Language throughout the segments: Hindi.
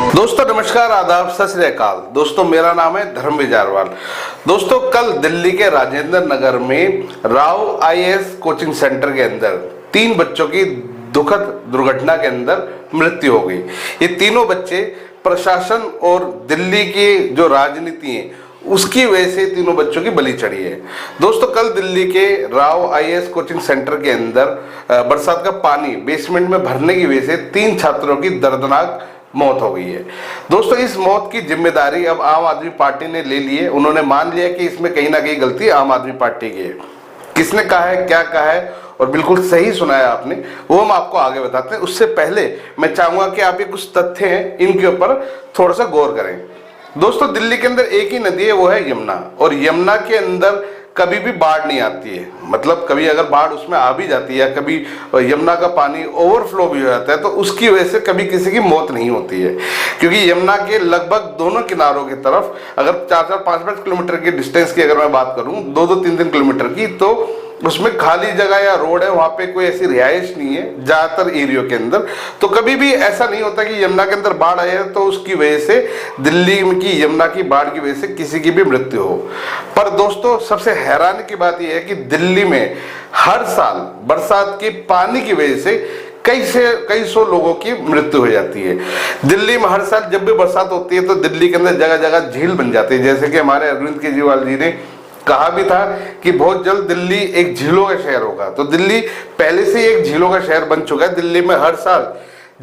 दोस्तों नमस्कार, आदाब, सत श्री अकाल। दोस्तों मेरा नाम है धर्मवीर जारवाल। दोस्तों कल दिल्ली के राजेंद्र नगर में राव आईएएस कोचिंग सेंटर के अंदर 3 बच्चों की दुखद दुर्घटना के अंदर मृत्यु हो गई। ये तीनों बच्चे प्रशासन और दिल्ली की जो राजनीति है उसकी वजह से तीनों बच्चों की बलि चढ़ी है। दोस्तों कल दिल्ली के राव आईएएस कोचिंग सेंटर के अंदर बरसात का पानी बेसमेंट में भरने की वजह से 3 छात्रों की दर्दनाक मौत हो गई है। दोस्तों इस मौत की जिम्मेदारी अब आम आदमी पार्टी ने ले ली है। उन्होंने मान लिया कि इसमें कहीं ना कहीं गलती आम आदमी पार्टी की है। किसने कहा है, क्या कहा है और बिल्कुल सही सुनाया आपने, वो हम आपको आगे बताते हैं। उससे पहले मैं चाहूंगा कि आप ये कुछ तथ्य हैं इनके ऊपर थोड़ा सा गौर करें। दोस्तों दिल्ली के अंदर एक ही नदी है, वो है यमुना, और यमुना के अंदर कभी भी बाढ़ नहीं आती है। मतलब कभी अगर बाढ़ उसमें आ भी जाती है, कभी यमुना का पानी ओवरफ्लो भी हो जाता है, तो उसकी वजह से कभी किसी की मौत नहीं होती है। क्योंकि यमुना के लगभग दोनों किनारों की तरफ अगर 4-4, 5-5 किलोमीटर की डिस्टेंस की अगर मैं बात करूं, 2-2, 3-3 किलोमीटर की, तो उसमें खाली जगह या रोड है, वहां पे कोई ऐसी रिहाइश नहीं है ज्यादातर एरियो के अंदर। तो कभी भी ऐसा नहीं होता कि यमुना के अंदर बाढ़ आए तो उसकी वजह से दिल्ली की यमुना की बाढ़ की वजह से किसी की भी मृत्यु हो। पर दोस्तों सबसे हैरानी की बात यह है कि दिल्ली में हर साल बरसात के पानी की वजह से कई सौ लोगों की मृत्यु हो जाती है। दिल्ली में हर साल जब भी बरसात होती है तो दिल्ली के अंदर जगह जगह झील बन जाती है। जैसे कि हमारे अरविंद केजरीवाल जी ने कहा भी था कि बहुत जल्द दिल्ली एक झीलों का शहर होगा। तो दिल्ली पहले से एक झीलों का शहर बन चुका है। दिल्ली में हर साल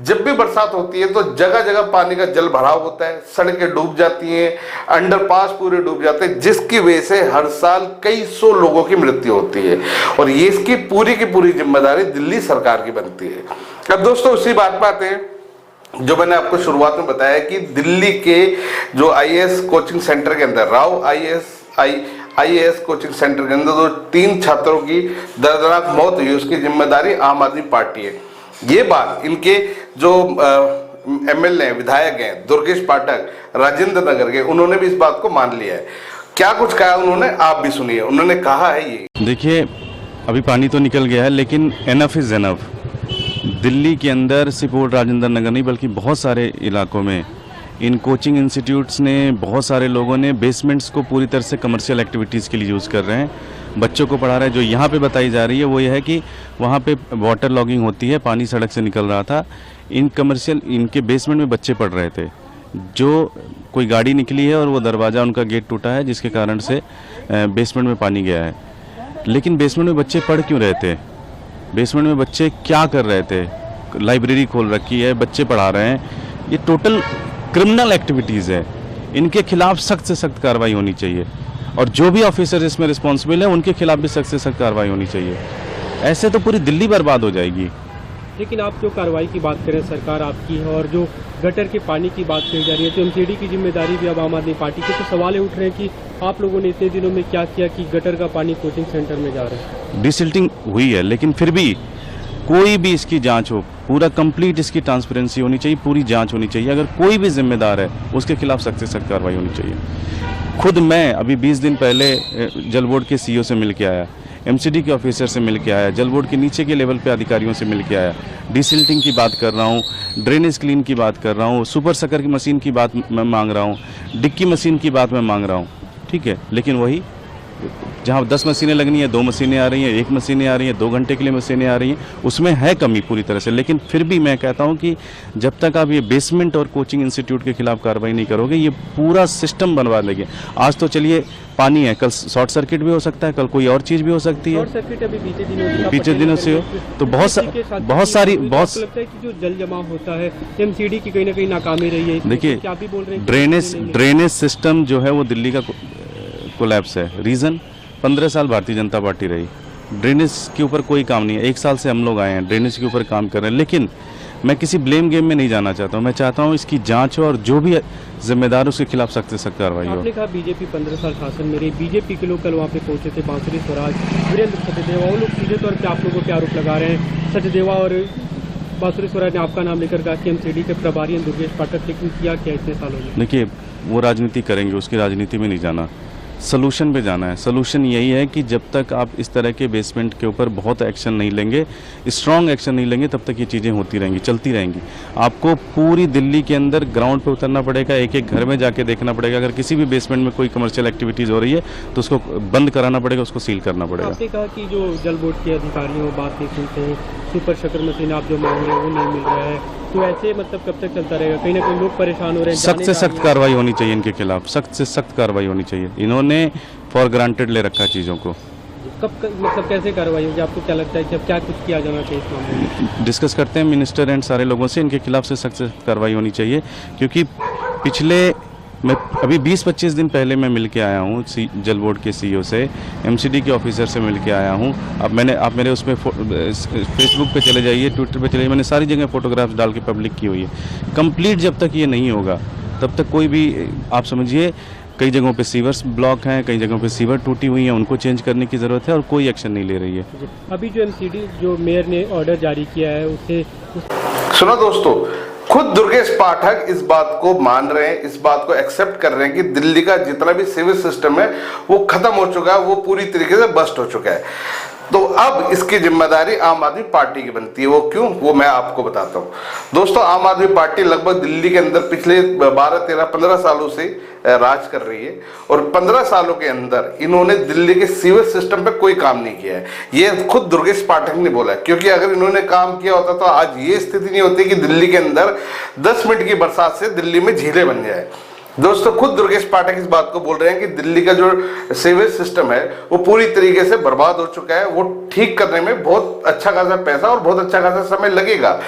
जब भी बरसात होती है तो जगह जगह पानी का जल भराव होता है, सड़कें डूब जाती हैं, अंडरपास पूरे डूब जाते हैं, जिसकी वजह से हर साल कई सौ लोगों की मृत्यु होती है। और ये इसकी पूरी की पूरी जिम्मेदारी दिल्ली सरकार की बनती है। अब दोस्तों उसी बात पर आते हैं जो मैंने आपको शुरुआत में बताया कि दिल्ली के जो आईएएस कोचिंग सेंटर के अंदर राव आईएएस कोचिंग सेंटर के अंदर जो 3 छात्रों की दर्दनाक मौत हुई, उसकी जिम्मेदारी आम आदमी पार्टी है। ये बात इनके जो एमएलए विधायक हैं दुर्गेश पाठक राजेंद्र नगर के, उन्होंने भी इस बात को मान लिया है। क्या कुछ कहा उन्होंने, आप भी सुनिए। उन्होंने कहा है ये, देखिए अभी पानी तो निकल गया है लेकिन एनफ इज़ एनफ। दिल्ली के अंदर सिर्फ राजेंद्र नगर नहीं बल्कि बहुत सारे इलाकों में इन कोचिंग इंस्टीट्यूट्स ने, बहुत सारे लोगों ने बेसमेंट्स को पूरी तरह से कमर्शियल एक्टिविटीज़ के लिए यूज़ कर रहे हैं, बच्चों को पढ़ा रहे हैं। जो यहाँ पे बताई जा रही है वो ये है कि वहाँ पे वाटर लॉगिंग होती है, पानी सड़क से निकल रहा था, इनके बेसमेंट में बच्चे पढ़ रहे थे। जो कोई गाड़ी निकली है और वो दरवाज़ा उनका गेट टूटा है जिसके कारण से बेसमेंट में पानी गया है। लेकिन बेसमेंट में बच्चे पढ़ क्यों रहे थे? बेसमेंट में बच्चे क्या कर रहे थे? लाइब्रेरी खोल रखी है, बच्चे पढ़ा रहे हैं, ये टोटल क्रिमिनल एक्टिविटीज़ है। इनके खिलाफ सख्त से सख्त कार्रवाई होनी चाहिए और जो भी ऑफिसर इसमें रिस्पॉन्सिबल है उनके खिलाफ भी सख्त से सख्त कार्रवाई होनी चाहिए। ऐसे तो पूरी दिल्ली बर्बाद हो जाएगी। लेकिन आप जो कार्रवाई की बात करें, सरकार आपकी है, और जो गटर के पानी की बात कही जा रही है, तो एमसीडी की जिम्मेदारी भी अब आम आदमी पार्टी के, तो सवाल उठ रहे हैं कि आप लोगों ने इतने दिनों में क्या किया कि गटर का पानी कोचिंग सेंटर में जा रहा है। डिसिल्टिंग हुई है लेकिन फिर भी कोई भी इसकी जांच हो, पूरा कंप्लीट इसकी ट्रांसपेरेंसी होनी चाहिए, पूरी जांच होनी चाहिए। अगर कोई भी जिम्मेदार है उसके खिलाफ सख्त से सख्त कार्रवाई होनी चाहिए। खुद मैं अभी 20 दिन पहले जल बोर्ड के सीईओ से मिल के आया, एमसीडी के ऑफिसर से मिल के आया, जल बोर्ड के नीचे के लेवल पे अधिकारियों से मिल के आया। डिसिल्टिंग की बात कर रहा हूँ, ड्रेनेज क्लीन की बात कर रहा हूँ, सुपर सकर की मशीन की बात मैं मांग रहा हूँ, डिक्की मशीन की बात मैं मांग रहा हूँ, ठीक है। लेकिन वही जहाँ 10 मशीनें लगनी है 2 मशीनें आ रही हैं, 1 मशीनें आ रही हैं, 2 घंटे के लिए मशीनें आ रही हैं, उसमें है कमी पूरी तरह से। लेकिन फिर भी मैं कहता हूँ कि जब तक आप ये बेसमेंट और कोचिंग इंस्टीट्यूट के खिलाफ कार्रवाई नहीं करोगे, ये पूरा सिस्टम बनवा देंगे। आज तो चलिए पानी है, कल शॉर्ट सर्किट भी हो सकता है, कल कोई और चीज़ भी हो सकती है। शॉर्ट सर्किट अभी बीते दिनों से हो तो बहुत सारी लगता है कि जो जल जमाव होता है एमसीडी की कहीं ना कहीं नाकामी रही है। देखिए क्या भी बोल रहे हैं, ड्रेनेज सिस्टम जो है वो दिल्ली का कोलैप्स है। रीज़न 15 साल भारतीय जनता पार्टी रही, ड्रेनेज के ऊपर कोई काम नहीं है। 1 साल से हम लोग आए हैं, ड्रेनेज के ऊपर काम कर रहे हैं। लेकिन मैं किसी ब्लेम गेम में नहीं जाना चाहता हूँ। मैं चाहता हूँ इसकी जांच हो और जो भी जिम्मेदार उसके खिलाफ सख्त से सख्त कार्रवाई हो। आपने कहा बीजेपी 15 साल शासन में रही, बीजेपी के लोग कल वहाँ पे पहुंचे थे, बांसुरी स्वराज, वीरेंद्र सचदेवा, वो लोग सीधे तौर पर आप लोगों पे आरोप लगा रहे हैं। सचदेवा और बांसुरी स्वराज ने आपका नाम लेकर कहा कि एमसीडी के प्रभारी हैं दुर्गेश पाठक, लेकिन किया क्या इतने सालों में? देखिए वो राजनीति करेंगे, उसकी राजनीति में नहीं जाना। सलूशन पे जाना है। सलूशन यही है कि जब तक आप इस तरह के बेसमेंट के ऊपर बहुत एक्शन नहीं लेंगे, स्ट्रॉन्ग एक्शन नहीं लेंगे, तब तक ये चीज़ें होती रहेंगी, चलती रहेंगी। आपको पूरी दिल्ली के अंदर ग्राउंड पे उतरना पड़ेगा, एक एक घर में जाके देखना पड़ेगा। अगर किसी भी बेसमेंट में कोई कमर्शियल एक्टिविटीज़ हो रही है तो उसको बंद कराना पड़ेगा, उसको सील करना पड़ेगा। आपने कहा कि जो जल बोर्ड के अधिकारी वो बात नहीं सुनते हैं, सुपर शटर मशीन आप जो मांग रहे हैं वो नहीं मिल रहा है, तो ऐसे मतलब कब तक चलता रहेगा? कहीं ना कहीं लोग परेशान हो रहे हैं। सख्त से सख्त कार्रवाई होनी चाहिए इनके खिलाफ, सख्त से सख्त कार्रवाई होनी चाहिए। इन्होंने फॉर ग्रांटेड ले रखा है चीज़ों को। मतलब कैसे कार्रवाई होगी? आपको क्या लगता है कि अब क्या कुछ किया जाना चाहिए इस मामले में? डिस्कस करते हैं मिनिस्टर एंड सारे लोगों से, इनके खिलाफ से सख्त कार्रवाई होनी चाहिए। क्योंकि मैं अभी 20-25 दिन पहले मैं मिल के आया हूँ जल बोर्ड के सीईओ से, एमसीडी के ऑफिसर से मिल के आया हूँ। आप मेरे उसमें फेसबुक पे चले जाइए, ट्विटर पे चले जाइए, मैंने सारी जगह फोटोग्राफ्स डाल के पब्लिक की हुई है। कंप्लीट जब तक ये नहीं होगा तब तक कोई भी, आप समझिए कई जगहों पे सीवर्स ब्लॉक हैं, कई जगहों पे सीवर टूटी हुई हैं, उनको चेंज करने की ज़रूरत है और कोई एक्शन नहीं ले रही है। अभी जो एमसीडी जो मेयर ने ऑर्डर जारी किया है उससे सुना दोस्तों, खुद दुर्गेश पाठक इस बात को मान रहे हैं, इस बात को एक्सेप्ट कर रहे हैं कि दिल्ली का जितना भी सिविल सिस्टम है वो खत्म हो चुका है, वो पूरी तरीके से बस्ट हो चुका है। तो अब इसकी जिम्मेदारी आम आदमी पार्टी की बनती है। वो क्यों, वो मैं आपको बताता हूँ। दोस्तों, आम आदमी पार्टी लगभग दिल्ली के अंदर पिछले 12, 13, 15 सालों से राज कर रही है और 15 सालों के अंदर इन्होंने दिल्ली के सीवर सिस्टम पे कोई काम नहीं किया है। ये खुद दुर्गेश पाठक ने बोला है, क्योंकि अगर इन्होंने काम किया होता तो आज ये स्थिति नहीं होती कि दिल्ली के अंदर 10 मिनट की बरसात से दिल्ली में झीलें बन जाए। दोस्तों, खुद दुर्गेश पाठक इस बात को बोल रहे हैं कि दिल्ली का जो सीवेज सिस्टम है वो पूरी तरीके से बर्बाद हो चुका है। वो ठीक करने में बहुत अच्छा खासा पैसा और बहुत अच्छा खासा समय लगेगा।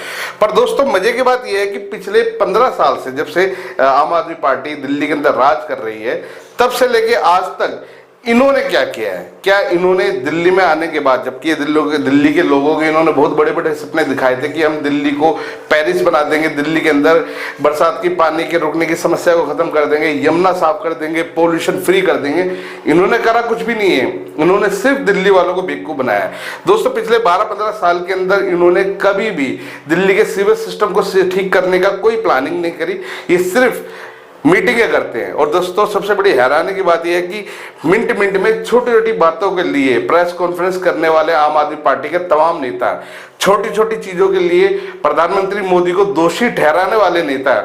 पर दोस्तों, मजे की बात यह है कि पिछले 15 साल से, जब से आम आदमी पार्टी दिल्ली के अंदर राज कर रही है, तब से लेके आज तक इन्होंने क्या किया है? क्या इन्होंने दिल्ली में आने के बाद, जबकि दिल्ली के लोगों के इन्होंने बहुत बड़े बड़े सपने दिखाए थे कि हम दिल्ली को पेरिस बना देंगे, दिल्ली के अंदर बरसात की पानी के रुकने की समस्या को खत्म कर देंगे, यमुना साफ कर देंगे, पोल्यूशन फ्री कर देंगे। इन्होंने करा कुछ भी नहीं है, इन्होंने सिर्फ दिल्ली वालों को बेवकूफ बनाया है। दोस्तों, पिछले 12-15 साल के अंदर इन्होंने कभी भी दिल्ली के सीवेज सिस्टम को ठीक करने का कोई प्लानिंग नहीं करी। ये सिर्फ मीटिंगें करते हैं। और दोस्तों, सबसे बड़ी हैरानी की बात यह है कि मिनट मिनट में छोटी छोटी बातों के लिए प्रेस कॉन्फ्रेंस करने वाले आम आदमी पार्टी के तमाम नेता, छोटी छोटी चीजों के लिए प्रधानमंत्री मोदी को दोषी ठहराने वाले नेता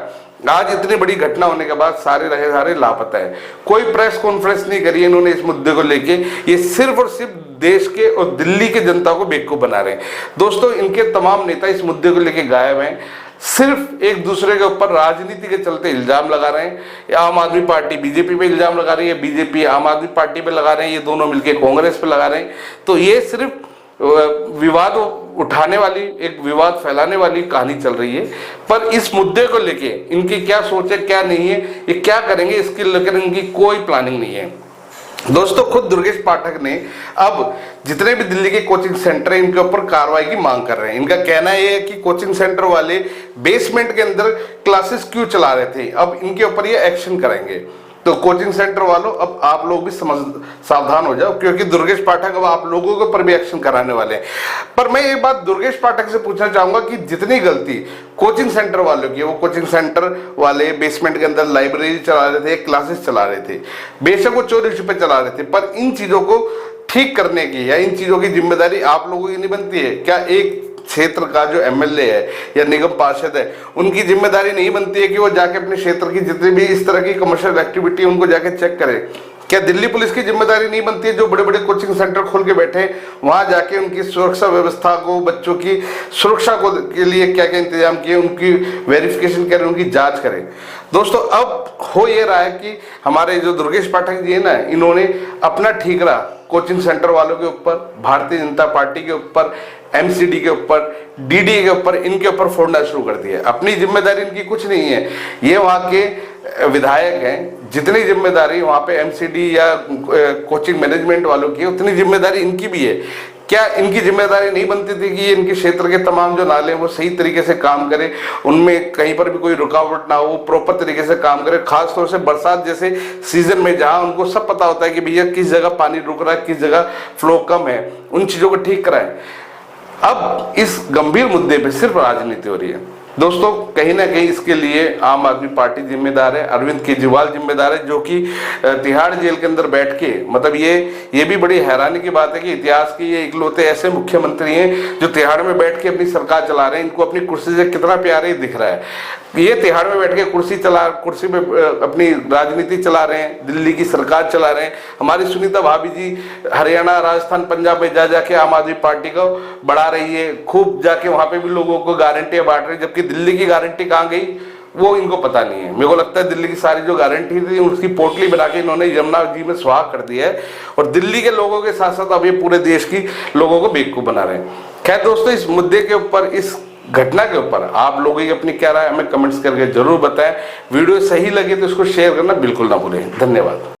आज इतनी बड़ी घटना होने के बाद सारे लापता है। कोई प्रेस कॉन्फ्रेंस नहीं करी इन्होंने इस मुद्दे को लेके। ये सिर्फ और सिर्फ देश के और दिल्ली के जनता को बेवकूफ बना रहे हैं। दोस्तों, इनके तमाम नेता इस मुद्दे को लेके गायब हैं, सिर्फ एक दूसरे के ऊपर राजनीति के चलते इल्जाम लगा रहे हैं। आम आदमी पार्टी बीजेपी पे इल्जाम लगा रही है, बीजेपी आम आदमी पार्टी पे लगा रहे हैं, ये दोनों मिलकर कांग्रेस पे लगा रहे हैं। तो ये सिर्फ विवाद उठाने वाली, एक विवाद फैलाने वाली कहानी चल रही है। पर इस मुद्दे को लेके इनकी क्या सोच है, क्या नहीं है, ये क्या करेंगे, इसके लेकर इनकी कोई प्लानिंग नहीं है। दोस्तों, खुद दुर्गेश पाठक ने अब जितने भी दिल्ली के कोचिंग सेंटर हैं इनके ऊपर कार्रवाई की मांग कर रहे हैं। इनका कहना यह है कि कोचिंग सेंटर वाले बेसमेंट के अंदर क्लासेस क्यों चला रहे थे, अब इनके ऊपर ये एक्शन करेंगे। तो कोचिंग सेंटर वालों, अब आप लोग भी सावधान हो जाओ, क्योंकि दुर्गेश पाठक अब आप लोगों के ऊपर भी एक्शन कराने वाले हैं। पर मैं ये बात दुर्गेश पाठक से पूछना चाहूंगा कि जितनी गलती कोचिंग सेंटर वालों की, वो कोचिंग सेंटर वाले बेसमेंट के अंदर लाइब्रेरी चला रहे थे, क्लासेस चला रहे थे, बेशक वो चोरी छुपे चला रहे थे, पर इन चीजों को ठीक करने की या इन चीजों की जिम्मेदारी आप लोगों की नहीं बनती है क्या? एक क्षेत्र का जो एमएलए है या निगम पार्षद है, उनकी जिम्मेदारी नहीं बनती है कि वो जाके अपने क्षेत्र की जितनी भी इस तरह की कमर्शियल एक्टिविटी है उनको जाके चेक करे? क्या दिल्ली पुलिस की जिम्मेदारी नहीं बनती है, जो बड़े बड़े कोचिंग सेंटर खोल के बैठे हैं वहां जाके उनकी सुरक्षा व्यवस्था को, बच्चों की सुरक्षा को के लिए क्या क्या इंतजाम किए, उनकी वेरिफिकेशन करें, उनकी जांच करें? दोस्तों, अब हो ये रहा है कि हमारे जो दुर्गेश पाठक जी है ना, इन्होंने अपना ठीकरा कोचिंग सेंटर वालों के ऊपर, भारतीय जनता पार्टी के ऊपर, एमसीडी के ऊपर, डीडीए के ऊपर, इनके ऊपर फोड़ना शुरू कर दिया। अपनी जिम्मेदारी इनकी कुछ नहीं है। ये वहाँ के विधायक हैं, जितनी जिम्मेदारी वहाँ पे एमसीडी या कोचिंग मैनेजमेंट वालों की, उतनी जिम्मेदारी इनकी भी है। क्या इनकी जिम्मेदारी नहीं बनती थी कि इनके क्षेत्र के तमाम जो नाले हैं वो सही तरीके से काम करें, उनमें कहीं पर भी कोई रुकावट ना हो, प्रॉपर तरीके से काम करें? खासतौर से बरसात जैसे सीजन में, जहां उनको सब पता होता है कि भैया किस जगह पानी रुक रहा है, किस जगह फ्लो कम है, उन चीजों को ठीक कराएं। अब इस गंभीर मुद्दे पे सिर्फ राजनीति हो रही है। दोस्तों कहीं ना कहीं इसके लिए आम आदमी पार्टी जिम्मेदार है, अरविंद केजरीवाल जिम्मेदार है, जो कि तिहाड़ जेल के अंदर बैठ के, मतलब ये भी बड़ी हैरानी की बात है कि इतिहास के ये इकलौते ऐसे मुख्यमंत्री हैं जो तिहाड़ में बैठ के अपनी सरकार चला रहे हैं। इनको अपनी कुर्सी से कितना प्यारे दिख रहा है। ये तिहाड़ में बैठ के कुर्सी में अपनी राजनीति चला रहे हैं, दिल्ली की सरकार चला रहे हैं। हमारी सुनीता भाभी जी हरियाणा, राजस्थान, पंजाब में जा जाके आम आदमी पार्टी को बढ़ा रही है, खूब जाके वहां पे भी लोगों को गारंटियां बांट रही है, जबकि दिल्ली की गारंटी कहाँ गई वो इनको पता नहीं है। मेरे को लगता है दिल्ली की सारी जो गारंटी थी उसकी पोटली बना के इन्होंने यमुना जी में सुहा कर दिया है, और दिल्ली के लोगों के साथ साथ अब ये पूरे देश की लोगों को बेवकूफ बना रहे हैं। खैर दोस्तों, इस मुद्दे के ऊपर, इस घटना के ऊपर आप लोगों की अपनी क्या राय हमें कमेंट्स करके जरूर बताएं। वीडियो सही लगे तो इसको शेयर करना बिल्कुल ना भूलें। धन्यवाद।